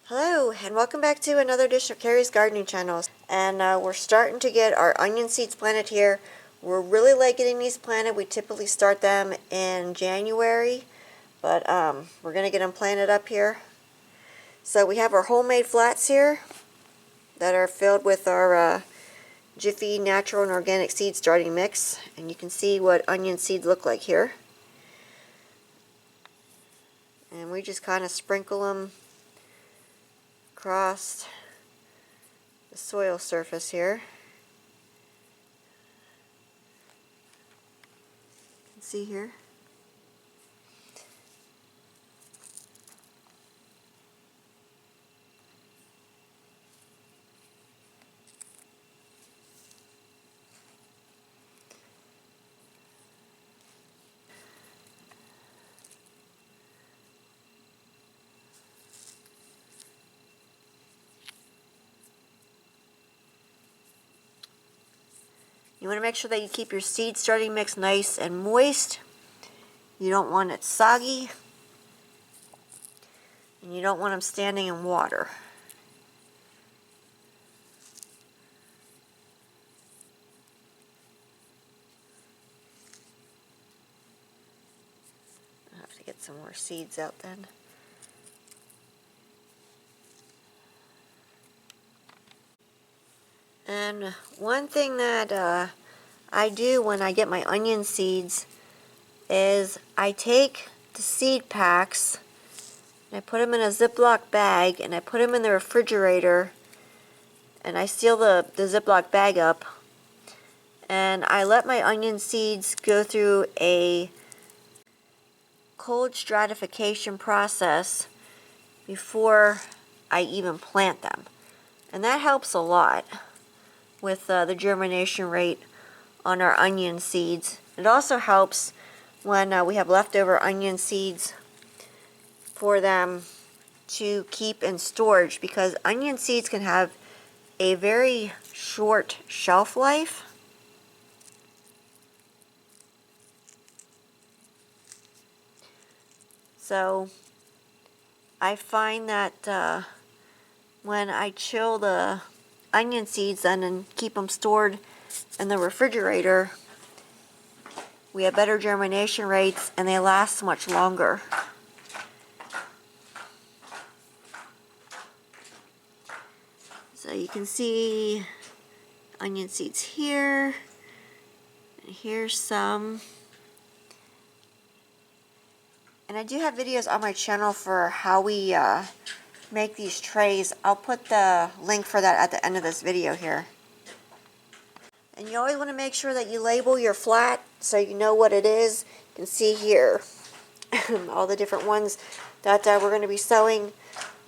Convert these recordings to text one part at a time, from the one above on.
Hello, and welcome back to another edition of Carrie's Gardening Channel. And we're starting to get our onion seeds planted here. We're really late getting these planted. We typically start them in January, but we're going to get them planted up here. So we have our homemade flats here that are filled with our Jiffy Natural and Organic Seed Starting Mix. And you can see what onion seeds look like here. And we just kind of sprinkle them across the soil surface here. You can see here. You want to make sure that you keep your seed starting mix nice and moist. You don't want it soggy. And you don't want them standing in water. I'll have to get some more seeds out then. And one thing that I do when I get my onion seeds is I take the seed packs and I put them in a Ziploc bag and I put them in the refrigerator and I seal the Ziploc bag up and I let my onion seeds go through a cold stratification process before I even plant them. And that helps a lot with the germination rate on our onion seeds. It also helps when we have leftover onion seeds for them to keep in storage, because onion seeds can have a very short shelf life. So I find that when I chill the onion seeds and keep them stored in the refrigerator, we have better germination rates and they last much longer. So you can see onion seeds here, and here's some. And I do have videos on my channel for how we make these trays. I'll put the link for that at the end of this video here. And you always want to make sure that you label your flat so you know what it is. You can see here all the different ones that we're going to be sowing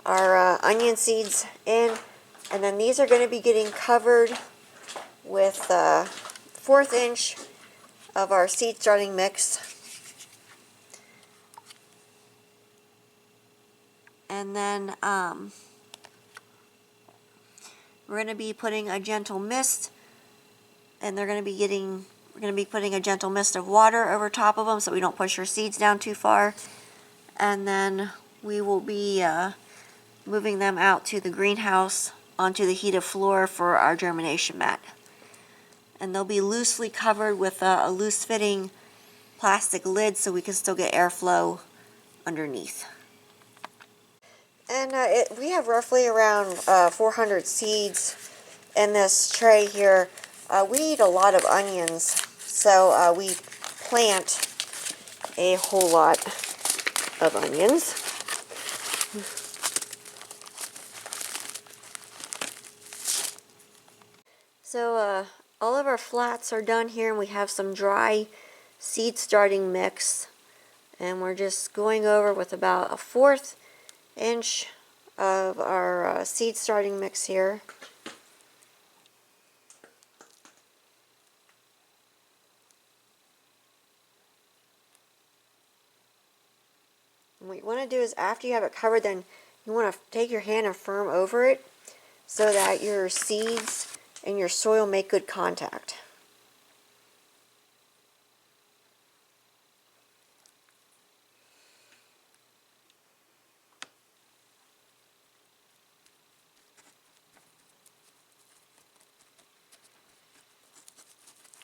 our onion seeds in. And then these are going to be getting covered with 1/4 inch of our seed starting mix. And then we're going to be putting a gentle mist, and we're going to be putting a gentle mist of water over top of them so we don't push our seeds down too far. And then we will be moving them out to the greenhouse onto the heated floor for our germination mat. And they'll be loosely covered with a loose fitting plastic lid so we can still get airflow underneath. And we have roughly around 400 seeds in this tray here. We eat a lot of onions, so we plant a whole lot of onions. So all of our flats are done here, and we have some dry seed starting mix. And we're just going over with about 1/4 inch of our seed starting mix here. And what you want to do is, after you have it covered, then you want to take your hand and firm over it so that your seeds and your soil make good contact.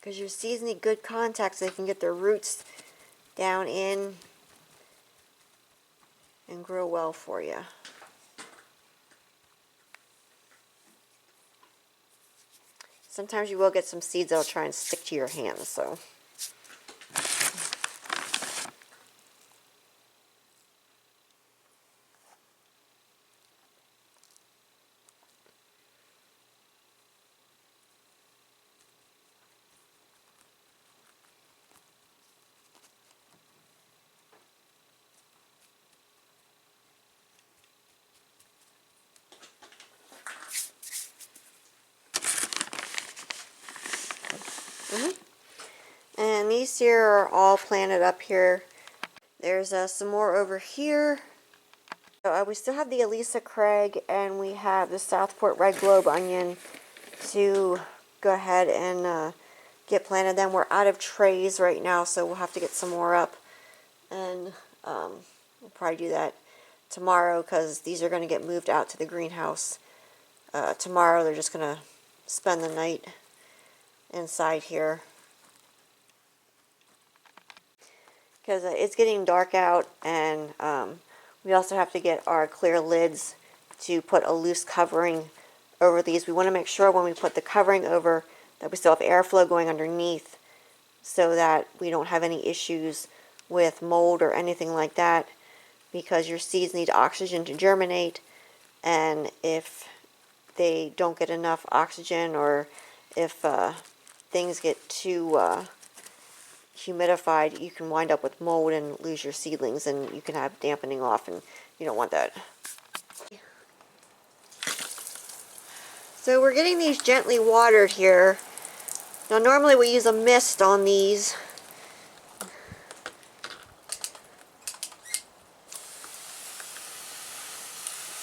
because your seeds need good contact so they can get their roots down in and grow well for you. Sometimes you will get some seeds that'll try and stick to your hands, so. And these here are all planted up here. There's some more over here. So, we still have the Elisa Craig and we have the Southport Red Globe onion to go ahead and get planted. Then we're out of trays right now, so we'll have to get some more up. And we'll probably do that tomorrow because these are going to get moved out to the greenhouse. Tomorrow they're just going to spend the night inside here. Because it's getting dark out, and we also have to get our clear lids to put a loose covering over these. We want to make sure when we put the covering over that we still have airflow going underneath so that we don't have any issues with mold or anything like that, because your seeds need oxygen to germinate, and if they don't get enough oxygen or if things get too humidified, you can wind up with mold and lose your seedlings, and you can have dampening off, and you don't want that. So we're getting these gently watered here. Now normally we use a mist on these.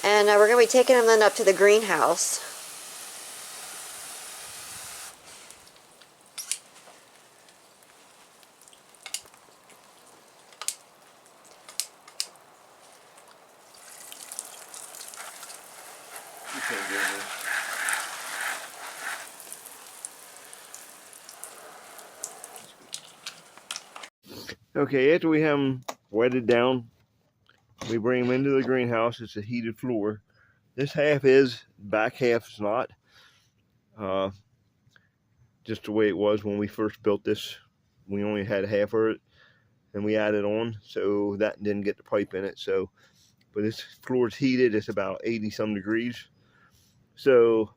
And we're going to be taking them then up to the greenhouse. Okay, after we have them wetted down, we bring them into the greenhouse. It's a heated floor. This half is, back half is not. Just the way it was when we first built this. We only had half of it, and we added on, so that didn't get the pipe in it. So, but this floor is heated. It's about 80 some degrees. So,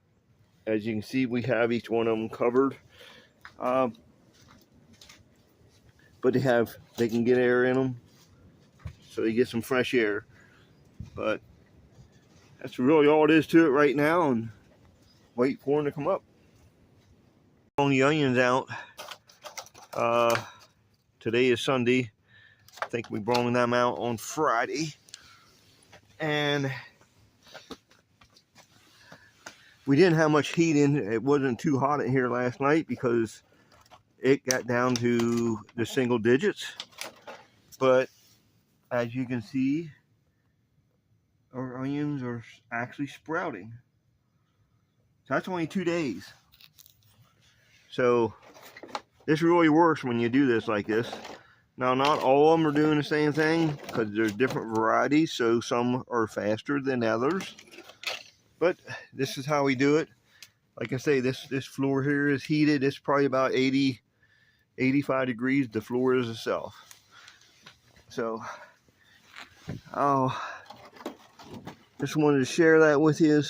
as you can see, we have each one of them covered. But they can get air in them, so they get some fresh air. But that's really all it is to it right now, and wait for them to come up. On the onions out. Today is Sunday. I think we brought them out on Friday, and we didn't have much heat in. It wasn't too hot in here last night because it got down to the single digits. But as you can see, our onions are actually sprouting. So that's only 2 days. So this really works when you do this like this. Now, not all of them are doing the same thing because there's different varieties, so some are faster than others. But this is how we do it. Like I say, this floor here is heated. It's probably about 80, 85 degrees. The floor is itself. So, just wanted to share that with you.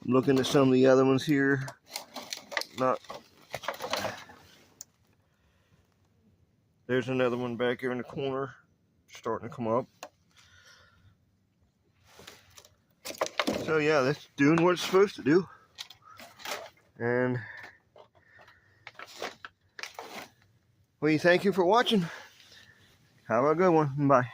I'm looking at some of the other ones here. There's another one back here in the corner, starting to come up. So yeah, that's doing what it's supposed to do. And we thank you for watching. Have a good one. Bye.